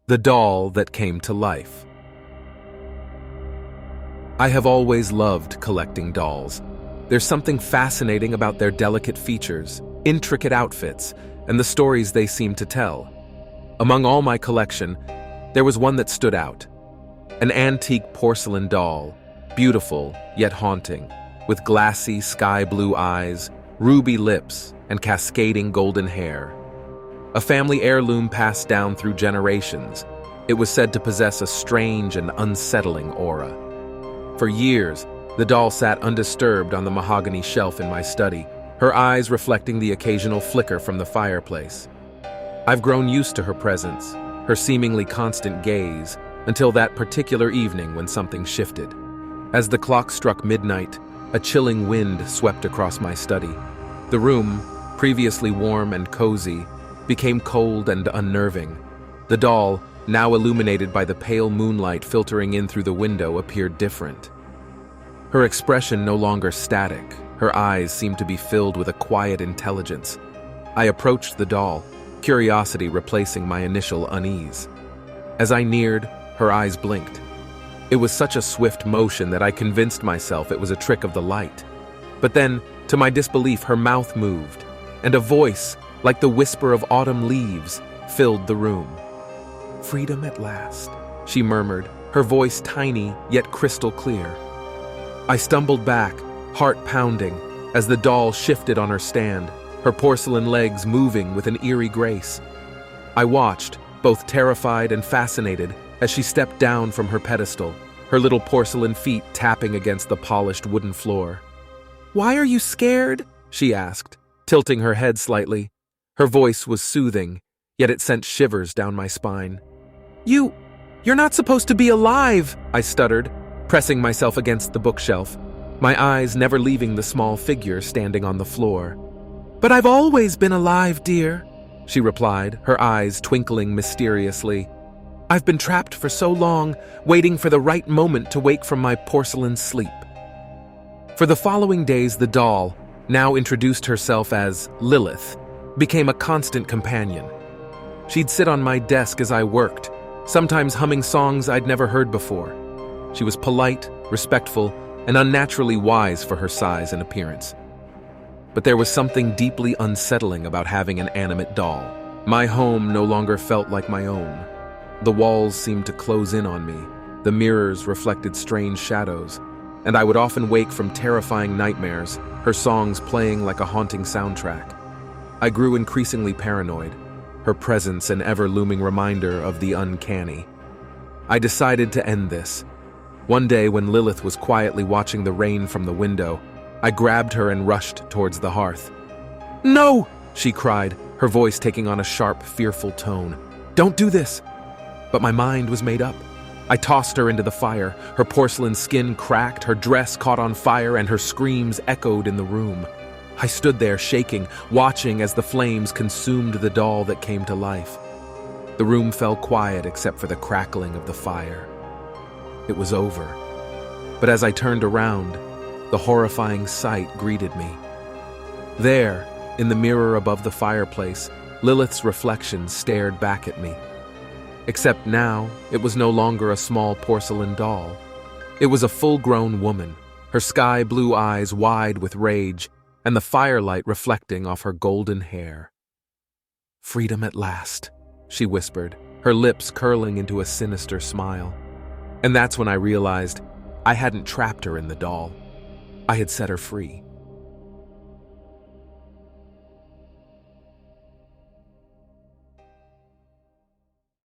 The doll that came to life. I have always loved collecting dolls. There's something fascinating about their delicate features, intricate outfits, and the stories they seem to tell. Among all my collection, there was one that stood out. An antique porcelain doll, beautiful yet haunting, with glassy sky blue eyes, ruby lips, and cascading golden hair. A family heirloom passed down through generations, it was said to possess a strange and unsettling aura. For years, the doll sat undisturbed on the mahogany shelf in my study, her eyes reflecting the occasional flicker from the fireplace. I've grown used to her presence, her seemingly constant gaze, until that particular evening when something shifted. As the clock struck midnight, a chilling wind swept across my study. The room, previously warm and cozy, became cold and unnerving. The doll, now illuminated by the pale moonlight filtering in through the window, appeared different. Her expression no longer static, her eyes seemed to be filled with a quiet intelligence. I approached the doll, curiosity replacing my initial unease. As I neared, her eyes blinked. It was such a swift motion that I convinced myself it was a trick of the light. But then, to my disbelief, her mouth moved, and a voice, like the whisper of autumn leaves, filled the room. "Freedom at last," she murmured, her voice tiny yet crystal clear. I stumbled back, heart pounding, as the doll shifted on her stand, her porcelain legs moving with an eerie grace. I watched, both terrified and fascinated, as she stepped down from her pedestal, her little porcelain feet tapping against the polished wooden floor. "Why are you scared?" she asked, tilting her head slightly. Her voice was soothing, yet it sent shivers down my spine. You're not supposed to be alive," I stuttered, pressing myself against the bookshelf, my eyes never leaving the small figure standing on the floor. "But I've always been alive, dear," she replied, her eyes twinkling mysteriously. "I've been trapped for so long, waiting for the right moment to wake from my porcelain sleep." For the following days, the doll, now introduced herself as Lilith, became a constant companion. She'd sit on my desk as I worked, sometimes humming songs I'd never heard before. She was polite, respectful, and unnaturally wise for her size and appearance. But there was something deeply unsettling about having an animate doll. My home no longer felt like my own. The walls seemed to close in on me, the mirrors reflected strange shadows, and I would often wake from terrifying nightmares, her songs playing like a haunting soundtrack. I grew increasingly paranoid, her presence an ever-looming reminder of the uncanny. I decided to end this. One day when Lilith was quietly watching the rain from the window, I grabbed her and rushed towards the hearth. "No!" she cried, her voice taking on a sharp, fearful tone. "Don't do this!" But my mind was made up. I tossed her into the fire, her porcelain skin cracked, her dress caught on fire, and her screams echoed in the room. I stood there shaking, watching as the flames consumed the doll that came to life. The room fell quiet except for the crackling of the fire. It was over. But as I turned around, the horrifying sight greeted me. There, in the mirror above the fireplace, Lilith's reflection stared back at me. Except now, it was no longer a small porcelain doll. It was a full-grown woman, her sky-blue eyes wide with rage, and the firelight reflecting off her golden hair. "Freedom at last," she whispered, her lips curling into a sinister smile. And that's when I realized I hadn't trapped her in the doll. I had set her free.